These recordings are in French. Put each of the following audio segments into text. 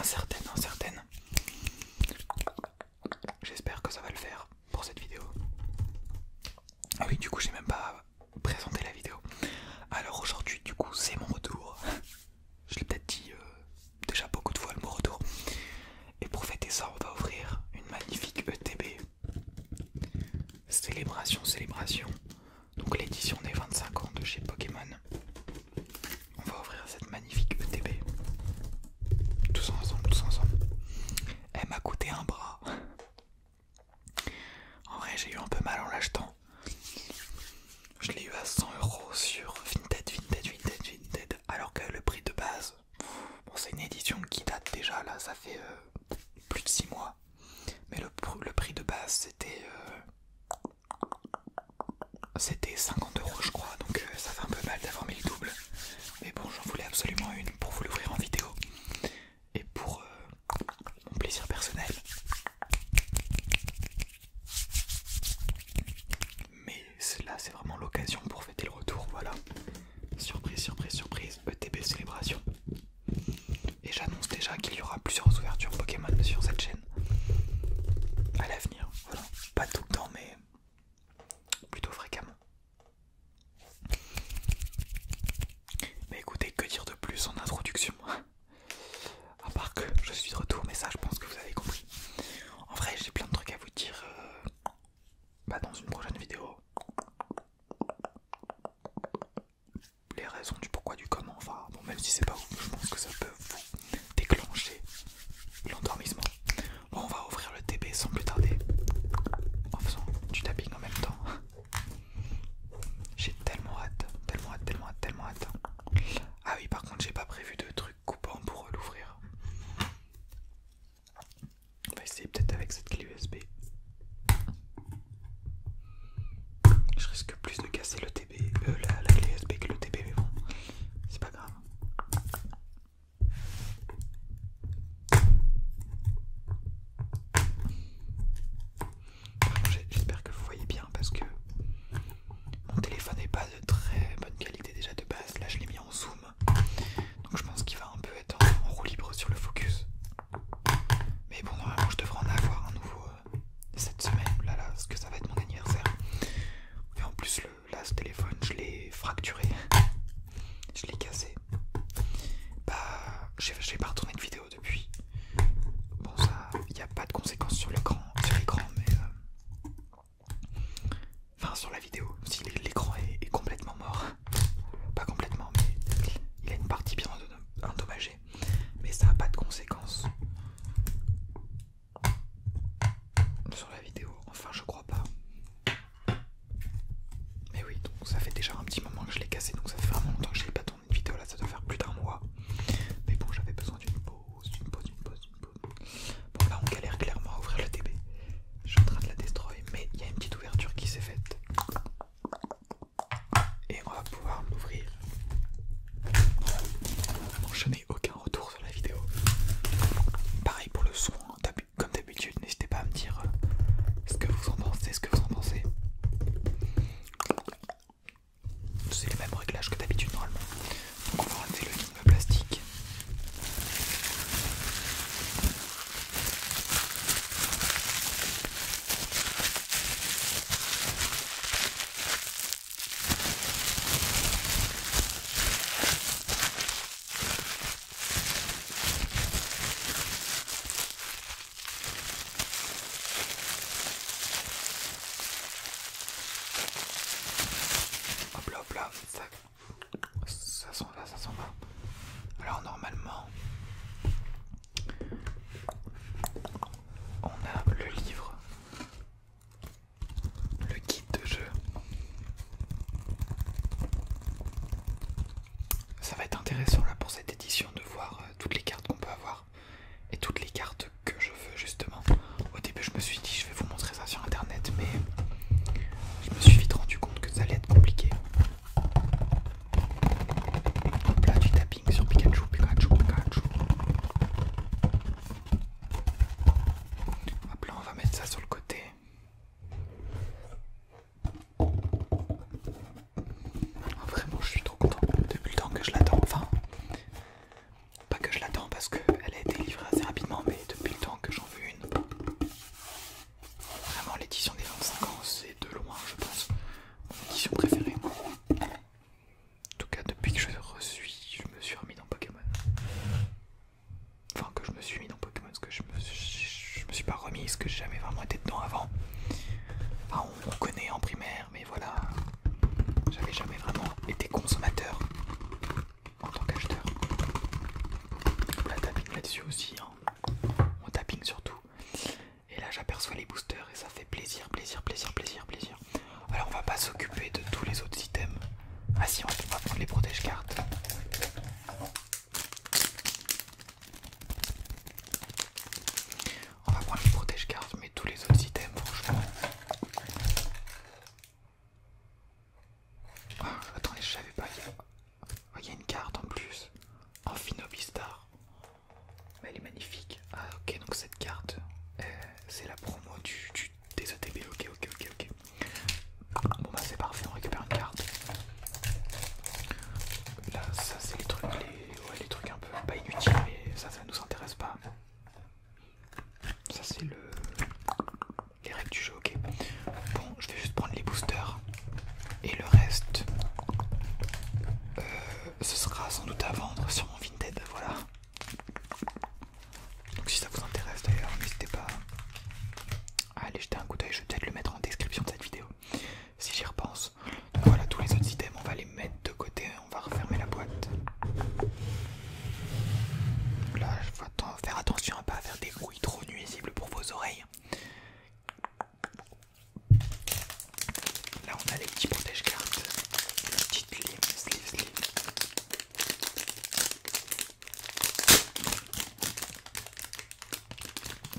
incertaine. J'espère que ça va le faire pour cette vidéo. Ah oui, du coup j'ai même pas présenté la vidéo. Alors aujourd'hui du coup c'est mon retour. Je l'ai peut-être dit déjà beaucoup de fois le mot retour. Et pour fêter ça on va ouvrir une magnifique ETB. Célébration. Donc l'édition des 25 ans de chez Pokémon. On va ouvrir cette magnifique ETB. Tous ensemble. Elle m'a coûté un bras. En vrai j'ai eu un peu mal en l'achetant. Je l'ai eu à 100 € sur Vinted. Alors que le prix de base, bon c'est une édition qui date déjà là, ça fait plus de 6 mois. Mais le prix de base c'était 50 € je crois. Donc ça fait un peu mal d'avoir mis le double. Mais bon j'en voulais absolument une pour vous l'ouvrir en vidéo. Et pour mon plaisir personnel. Mais là c'est vraiment l'occasion pour fêter le retour, voilà. Surprise, ETB célébration. Et j'annonce déjà qu'il y aura plusieurs ouvertures Pokémon sur cette chaîne à l'avenir, voilà. Pas tout le temps mais plutôt fréquemment. Mais écoutez, que dire de plus en introduction? À part que je suis de retour, mais ça je pense que vous avez compris. En vrai j'ai plein de trucs à vous dire dans une prochaine vidéo. Les raisons du pourquoi du comment, enfin bon même si c'est pas vous, je pense que ça peut vous déclencher l'endormissement. Bon on va ouvrir le TB sans plus tarder en faisant du tapping en même temps. J'ai tellement hâte. Ah oui par contre j'ai pas prévu de truc coupant pour l'ouvrir. On va essayer peut-être avec cette clé USB. Je risque plus de casser le TB, la clé USB que le TB, mais bon, c'est pas grave. J'espère que vous voyez bien parce que mon téléphone n'est pas de très bonne qualité déjà de base. Là je l'ai mis en zoom, donc je pense qu'il va un peu être en roue libre sur le focus. Mais bon normalement je devrais en avoir un nouveau me suis mis dans Pokémon, parce que je me suis pas remis, parce que j'ai jamais vraiment été dedans avant. Enfin, on connaît en primaire, mais voilà, j'avais jamais vraiment été consommateur en tant qu'acheteur. La tapping là-dessus aussi, hein. On tapping surtout. Et là j'aperçois les boosters et ça fait plaisir, plaisir, plaisir, plaisir, plaisir. Alors on va pas s'occuper de tous les autres items. Ah si, on va prendre les protège-cartes. On va prendre les protège-cartes, mais tous les autres items, franchement. Ah, attendez, je savais pas, il y a une carte en plus. Amphinobistar. Mais elle est magnifique. Ah ok, donc cette carte, c'est la promo des ETB. Ok, ok, ok, ok. Bon bah c'est parfait, on récupère une carte. Là, ça c'est les trucs, les trucs un peu pas inutiles, mais ça nous intéresse pas. Ça c'est les règles du jeu, ok. Bon, je vais juste prendre les boosters. Et le reste, ce sera sans doute à vendre sur mon Vinted, voilà. Donc si ça vous intéresse d'ailleurs, n'hésitez pas à aller jeter un coup d'œil, je vais peut-être le mettre en description de cette vidéo, si j'y repense. Donc voilà, tous les autres items, on va les mettre de côté, on va refermer la boîte. Là, il faut faire attention à pas faire des bruits trop nuisibles pour vos oreilles. Là, on a les petits protège-cartes, les petites sleeve.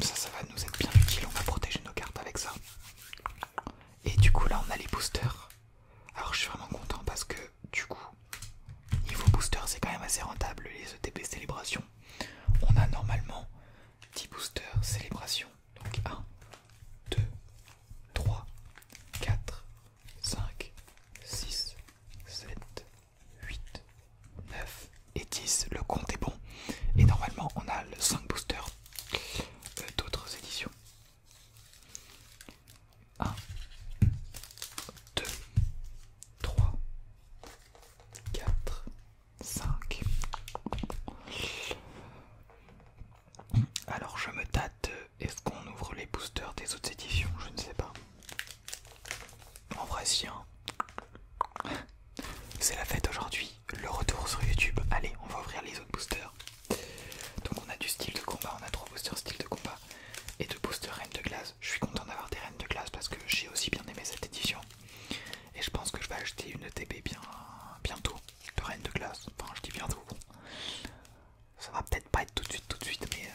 Ça va nous être bien utile, on va protéger nos cartes avec ça. Et du coup là on a les boosters. Alors je suis vraiment content parce que du coup niveau booster c'est quand même assez rentable les ETP célébration. On a normalement 10 boosters célébration. Donc 1, 2, 3, 4, 5, 6, 7, 8, 9 et 10. Le compte est bon. Et normalement on a le 5 boosters d'autres éditions. 1, 2, 3, 4, 5. Alors je me tâte, est-ce qu'on ouvre les boosters des autres éditions? Je ne sais pas. En vrai si hein. C'est la fête aujourd'hui, le retour sur YouTube. Allez, on va ouvrir les autres boosters. Donc on a du style de combat, on a 3 boosters style de combat et 2 boosters reines de glace. Je suis content d'avoir des reines de glace parce que j'ai aussi bien aimé cette édition. Et je pense que je vais acheter une ETB bientôt de reine de glace. Enfin je dis bientôt, bon. Ça va peut-être pas être tout de suite, mais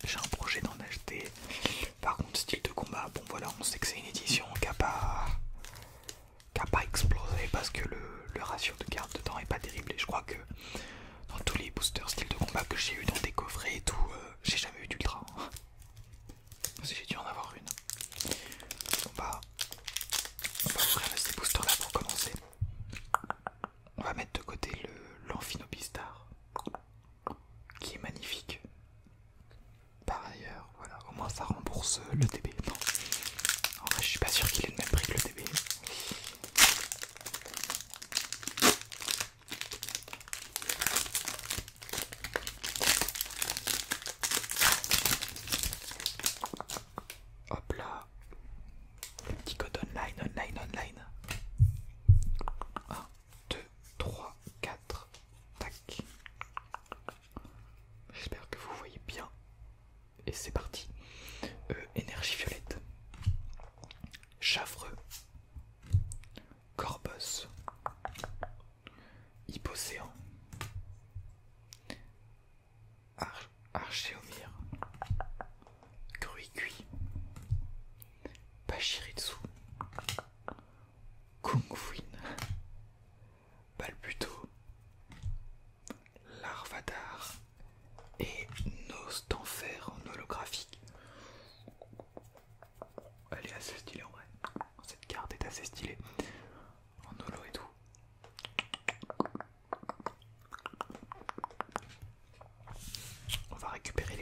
j'ai un projet d'en acheter. Par contre style de combat, bon voilà, on sait que c'est une édition qui a pas explosé parce que le ratio de cartes dedans est pas terrible. Et je crois que dans tous les boosters style de combat que j'ai eu dans des coffrets et tout, j'ai jamais eu d'ultra. Si j'ai dû en avoir une. On va ouvrir ces boosters là pour commencer. On va mettre de côté l'Amphinobistar qui est magnifique. Par ailleurs, voilà, au moins ça rembourse le TB. Non. En vrai, je suis pas sûr qu'il ait le même prix que le TB. Hop là. Le petit code online. 1, 2, 3, 4. Tac. J'espère que vous voyez bien. Et c'est parti. Énergie violette. Chavreux. Corboss. Hypocéan. Archéomir. Gruy-Gui. Pachirisu. Kungfuin. Balbuto. Larvadar. Et Nos d'enfer en holographique. Elle est assez stylée en vrai. Cette carte est assez stylée. En holo et tout. On va récupérer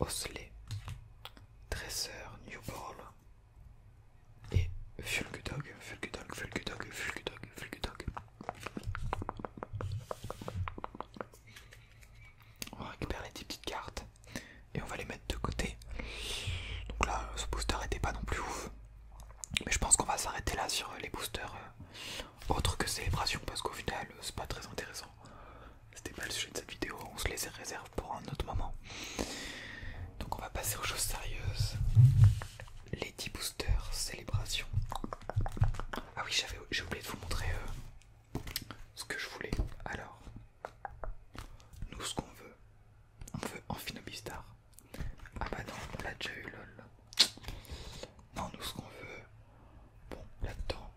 Osley, Dresseur, New Ball et Fulgudog. On va récupérer les 10 petites cartes et on va les mettre de côté. Donc là, ce booster était pas non plus ouf. Mais je pense qu'on va s'arrêter là sur les boosters autres que Célébration parce qu'au final, c'est pas très intéressant. C'était pas le sujet de cette vidéo, on se les réserve pour un autre moment. Donc on va passer aux choses sérieuses. Les 10 boosters Célébration. Ah oui, j'ai oublié de vous montrer ce que je voulais. Alors, nous ce qu'on veut, on veut Amphinobistar. Ah bah non, on l'a déjà eu lol. Non, nous ce qu'on veut, bon là-dedans.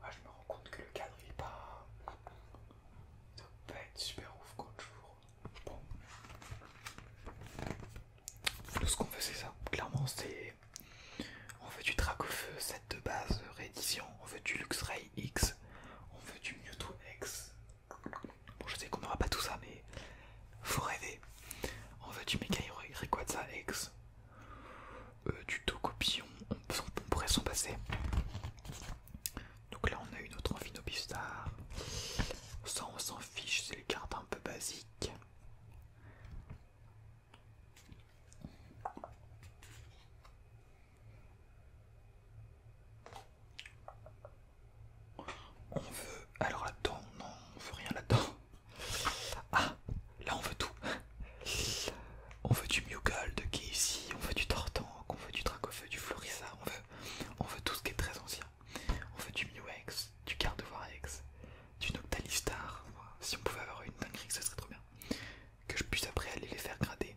Ah, je me rends compte que le cadre il est pas... Ça va pas être super ouf comme jour. Bon. Nous ce qu'on veut c'est ça. Clairement c'est... On veut du Dracofeu 7 de base réédition. On veut du Luxray X. On veut du Mewtwo X. Bon je sais qu'on n'aura pas tout ça mais... Faut rêver. On veut du Mega Rayquaza X. Du Tocopillon. On pourrait s'en passer. Donc là on a une autre Amphinobistar. Ça on s'en fiche, c'est les cartes un peu basiques. On veut... Alors là-dedans, non, on veut rien là-dedans. Ah, là on veut tout. On veut du Mewgold qui est ici, on veut du Tortank, on veut du Dracofeu, du Florissa, on veut tout ce qui est très ancien. On veut du Mew-X, du Gardevoir X, du Noctalistar. Si on pouvait avoir une dinguerie, ça serait trop bien. Que je puisse après aller les faire grader.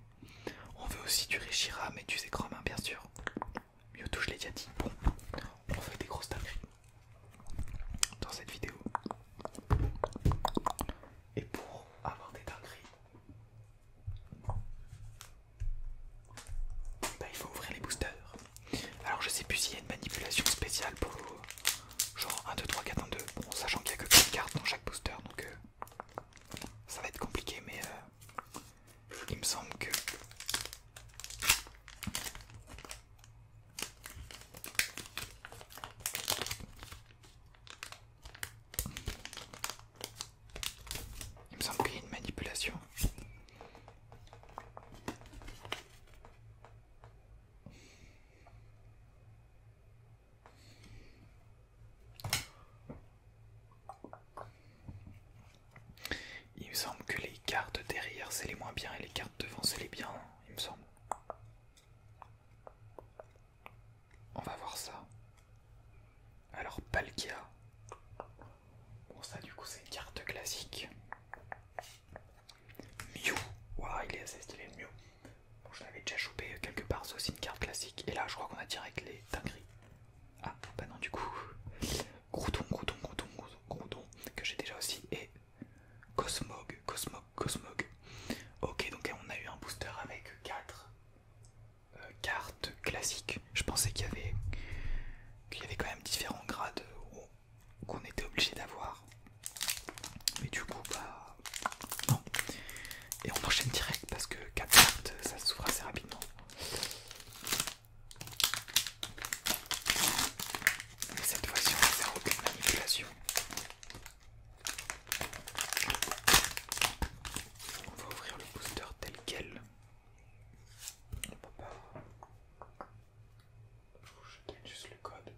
On veut aussi du Reshiram et du Zekrom, hein, bien sûr. Mewtwo, je l'ai déjà dit. Bon, on veut des grosses dingueries dans cette vidéo. Et pour avoir des dingueries, bah, il faut ouvrir les boosters. Alors je sais plus s'il y a une manipulation spéciale pour genre 1, 2, 3, 4, 1, 2. Bon, sachant qu'il n'y a que 4 cartes dans chaque booster, donc ça va être compliqué, mais il me semble que... Il me semble qu'il y a une manipulation. Il me semble que les cartes derrière c'est les moins bien et les cartes devant c'est les bien, il me semble. On va voir ça. Alors Palkia. Bon ça du coup c'est une carte classique. Mew. Waouh, il est assez stylé le Mew. Bon, je l'avais déjà chopé quelque part, c'est aussi une carte classique. Et là je crois qu'on a direct les dingueries. Ah bah non du coup. Groudon, que j'ai déjà aussi. Et Cosmog. Ok, donc on a eu un booster avec 4 cartes classiques. Je pensais qu'il y avait quand même différents grades qu'on était obligé d'avoir. Mais du coup, bah non. Et on enchaîne direct parce que 4 cartes, ça s'ouvre assez rapidement. Et cette fois-ci, on va faire aucune manipulation. On va ouvrir le booster tel quel. On peut pas... Je donne juste le code.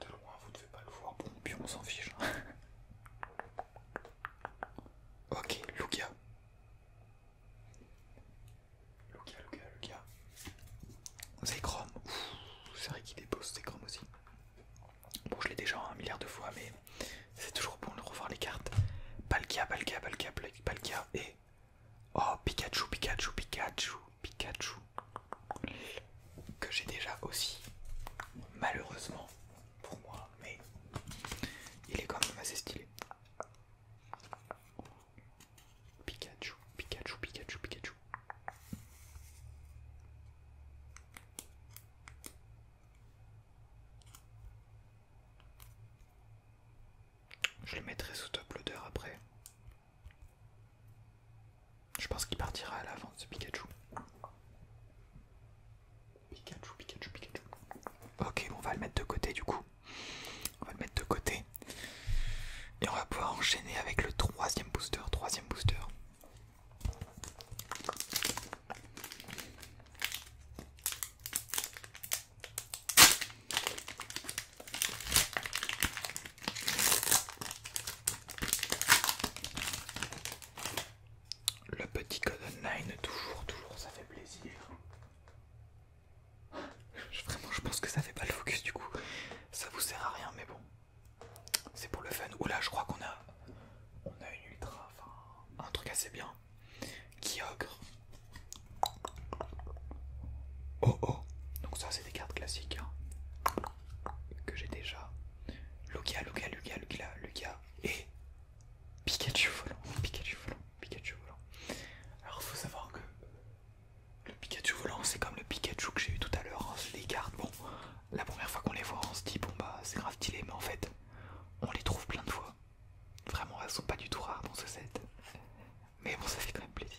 De loin, vous devez pas le voir. Bon, puis on s'en fiche. Ok, Lugia. Zekrom. C'est vrai qu'il dépose Zekrom aussi. Bon, je l'ai déjà un milliard de fois, mais c'est toujours bon de revoir les cartes. Palkia et... Oh, Pikachu. Que j'ai déjà aussi. Malheureusement pour moi, mais il est Je pense qu'il partira à la vente ce Pikachu. Pikachu. Ok, bon, on va le mettre de côté du coup. On va le mettre de côté. Et on va pouvoir enchaîner avec le troisième booster. Le petit code online, toujours, ça fait plaisir. Vraiment, je pense que ça fait pas le focus du coup. Ça vous sert à rien, mais bon. C'est pour le fun. Oula, je crois qu'on a une ultra, enfin, un truc assez bien. Kyogre. Oh oh. Donc ça, c'est des cartes classiques hein, que j'ai déjà. Lugia et Pikachu volant. Alors, faut savoir que le Pikachu volant, c'est comme le Pikachu que j'ai eu tout à l'heure. Hein. C'est des cartes. Bon, la première fois qu'on les voit, on se dit bon bah c'est grave stylé, mais en fait, on les trouve plein de fois. Vraiment, elles sont pas du tout rares dans ce set. Mais bon, ça fait quand même plaisir.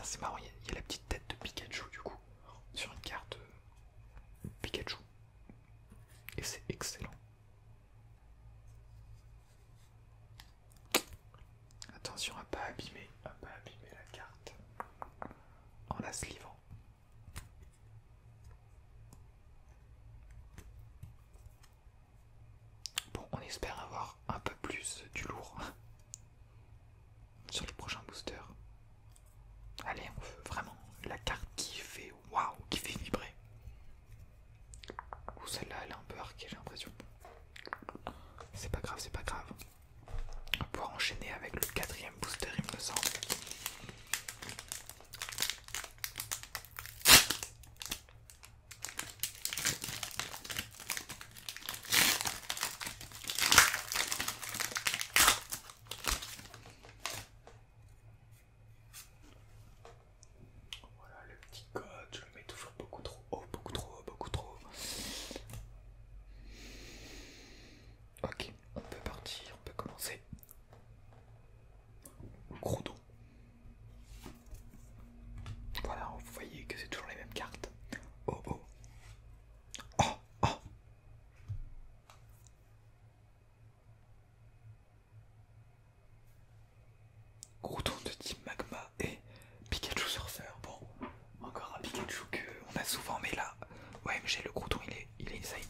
C'est marrant, il y a la petite tête de Pikachu du coup sur une carte Pikachu. Et c'est excellent. Attention à pas abîmer la carte en la slivant. Bon, on espère avoir un peu plus du lourd sur le prochain booster. Allez, on veut vraiment la carte qui fait waouh, qui fait vibrer. Ou celle-là, elle est un peu arquée, j'ai l'impression. C'est pas grave. On va pouvoir enchaîner avec le quatrième booster, il me semble. Voilà le petit code, je le mets toujours beaucoup trop haut. Ok, on peut partir, on peut commencer. Groudon. Voilà, vous voyez que c'est toujours les mêmes cartes. Oh oh. Oh oh. Groudon de type magma et Pikachu surfeur. Bon, encore un Pikachu que on a souvent, mais là, ouais, mais j'ai le Groudon, il est insane.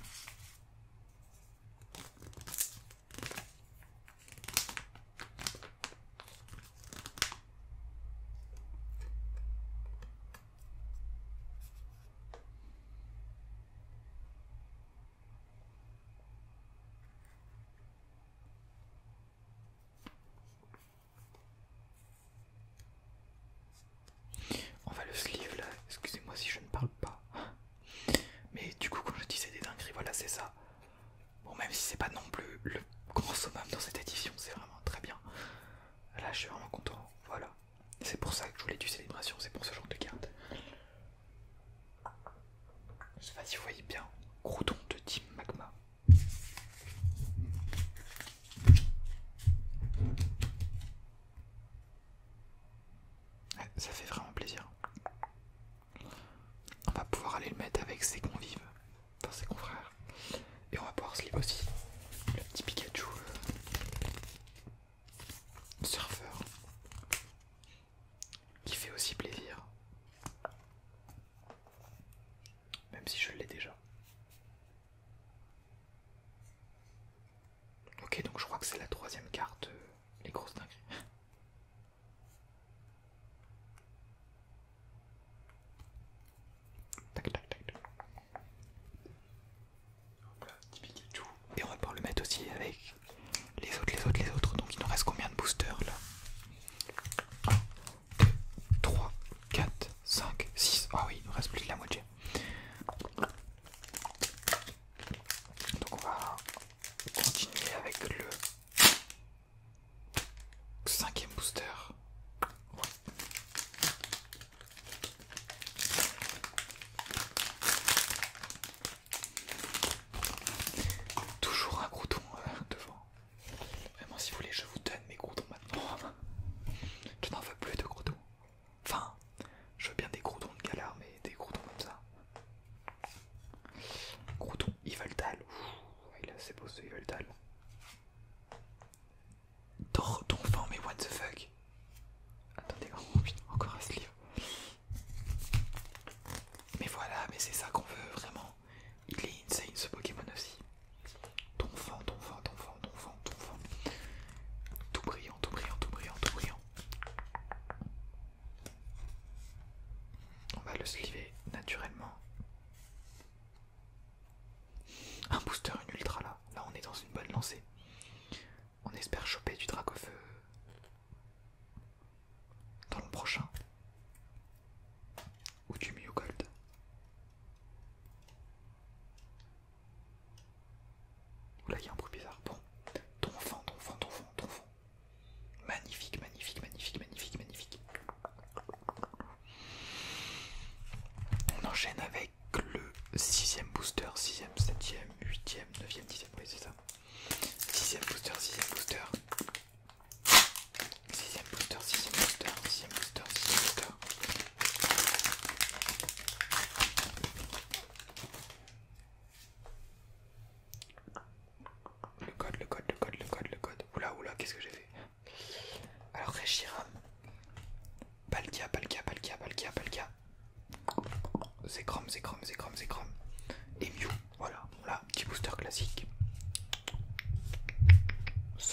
On va le sleeve là, excusez-moi si je ne parle pas. Mais du coup, quand je disais des dingueries, voilà, c'est ça. Bon, même si c'est pas non plus le grand summum dans cette édition, c'est vraiment très bien. Là, je suis vraiment content, voilà. C'est pour ça que je voulais du célébration, c'est pour ce genre de carte. Je sais pas si vous voyez bien, Groudon de type magma. Ouais, ça fait vraiment plaisir. On va pouvoir aller le mettre avec ses convives, enfin ses confrères. Et on va pouvoir sleeve aussi le petit Pikachu surfeur qui fait aussi plaisir. Même si je l'ai déjà. Ok, donc je crois que c'est la troisième carte, les grosses dingueries. Tac. Hop là, petit Pikachu. Et on va pouvoir le mettre aussi avec les autres. Donc il nous reste combien de boosters là? 1, 2, 3, 4, 5, 6. Ah oui, il nous reste plus de la moitié. Donc on va continuer avec le 5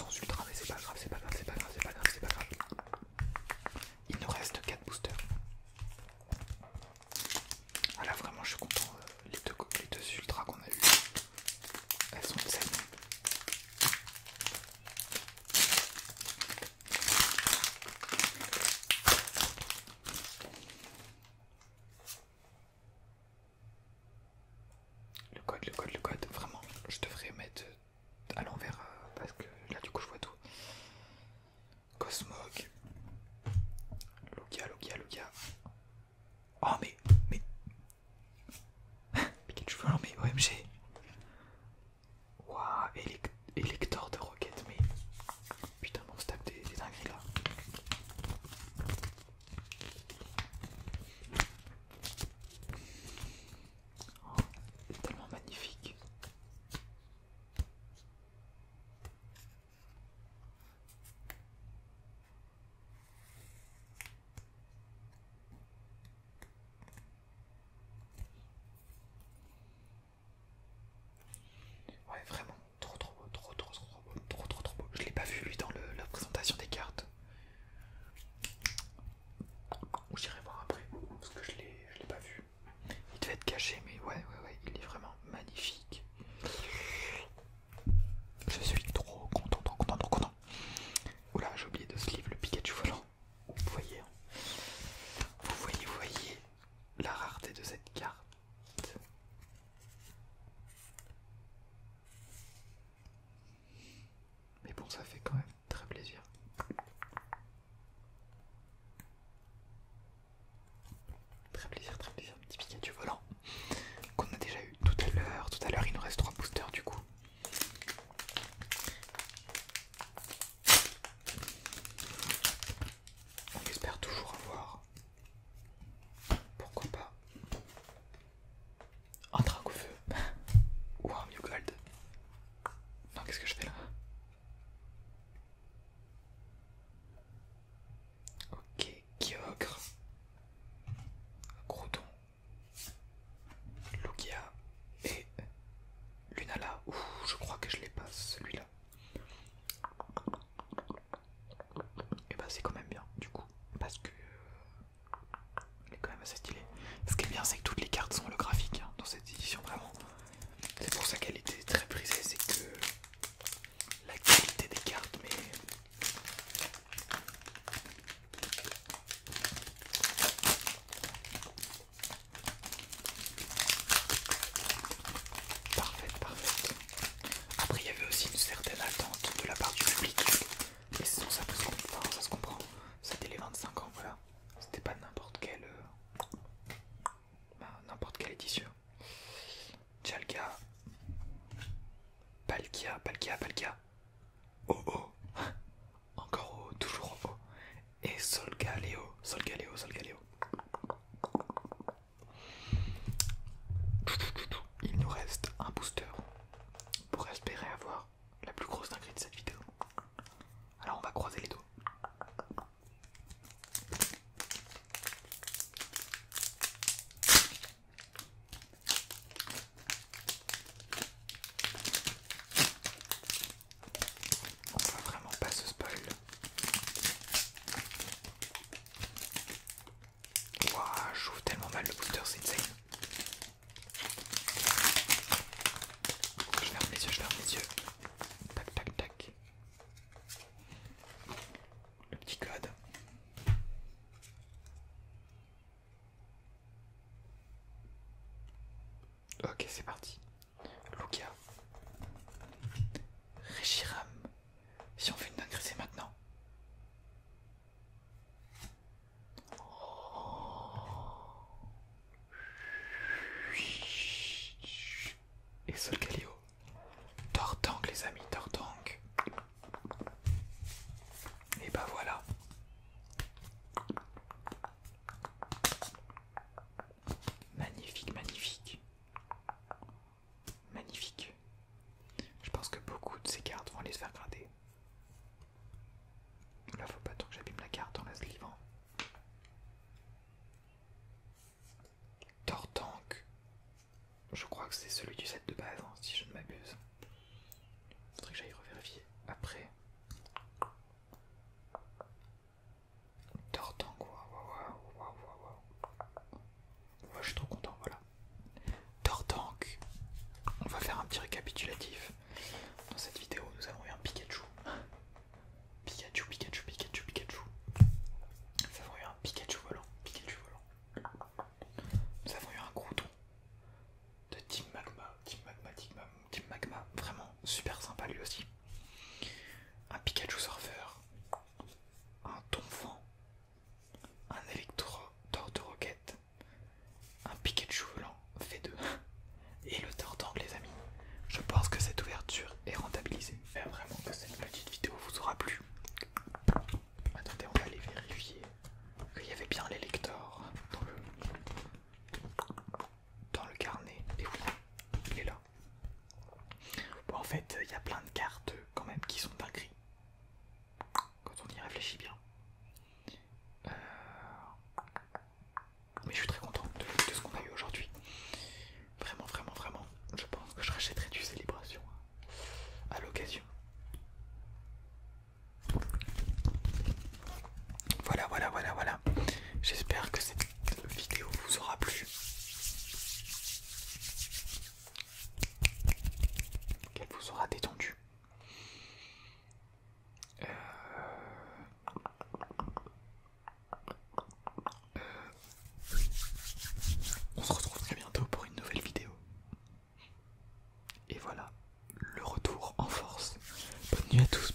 sans ultra, mais c'est pas grave, c'est pas grave, c'est pas grave, c'est pas grave, c'est pas grave. Il nous reste 4 boosters. Ah là vraiment je suis content, les deux ultras qu'on a eu, elles sont saines. Le code, vraiment, je devrais mettre à l'envers parce que là du coup je vois tout. Cosmog, Lugia. Oh mais Pikachu volant, mais OMG. Waouh, Elector de Rocket, mais putain, on se tape des dingueries là. Oh, c'est tellement magnifique. Ouais, vraiment, trop beau, trop beau. Je l'ai pas vu lui dans la présentation des cartes. Ou j'irai voir après, parce que je l'ai pas vu. Il devait être caché, mais ouais, il est vraiment magnifique. Je suis trop content. Oula, j'ai oublié de sleeve le Pikachu volant. Vous voyez, hein. Vous voyez la rareté de cette carte. Mais bon, ça fait quand même très plaisir. Très plaisir, petit Pikachu volant qu'on a déjà eu tout à l'heure. Tout à l'heure, il nous reste 3 boosters du coup. On espère toujours avoir, pourquoi pas, un Dracofeu ou un Mewgold. Non, qu'est-ce que je fais là? Ok, Kyogre, Groudon, Lugia et Lunala. Ouh, je crois que je l'ai pas celui-là. Et bah c'est quand même bien du coup, parce que elle est quand même assez stylée. Ce qui est bien, c'est que toutes les cartes sont holographiques hein, dans cette édition, vraiment. C'est pour ça qu'elle était très prisée, c'est que la qualité des cartes, mais parfaite. Après, il y avait aussi une certaine attente de la part du public. Et sinon, ça peut se comprendre, enfin, ça se comprend. C'était les 25 ans, voilà. C'était pas n'importe quelle édition. Jalga, Palkia. Oh. Encore oh, toujours oh. Et Solgaleo. Il nous reste un booster pour espérer avoir la plus grosse dinguerie de cette vidéo. Alors on va croiser les doigts. On va vraiment pas se spoil. Waouh, j'ouvre tellement mal le booster, c'est insane. Je ferme les yeux. Tac. Le petit code. Ok, c'est parti. Lugia. Reshiram. Si on fait une dinguerie, c'est maintenant. Et Solgaleo. Tortank, les amis, Tortank. Et bah voilà. Magnifique. Je pense que beaucoup de ces cartes vont les faire gratter. Là, faut pas trop que j'abîme la carte en la slivant. Tortank. Je crois que c'est celui du set de base, hein, si je ne m'abuse. Faudrait que j'aille revérifier après. Pikachu Surfer, un Donphan, un Electro Rocket, un Pikachu volant V2 et le Tortangle les amis. Je pense que cette ouverture est rentabilisée. J'espère vraiment que cette petite vidéo vous aura plu. Attendez, on va aller vérifier qu'il y avait bien les lecteurs dans le carnet. Et oui, il est là. Bon, en fait, il y a plein de cartes quand même qui sont dingueries quand on y réfléchit bien. Mais je suis très content de ce qu'on a eu aujourd'hui. Vraiment, vraiment, vraiment. Je pense que je rachèterai du Célébration à l'occasion. Voilà, voilà, voilà, voilà. J'espère que cette vidéo vous aura plu. Qu'elle vous aura détendu. On se retrouve très bientôt pour une nouvelle vidéo. Et voilà, le retour en force. Bonne nuit à tous.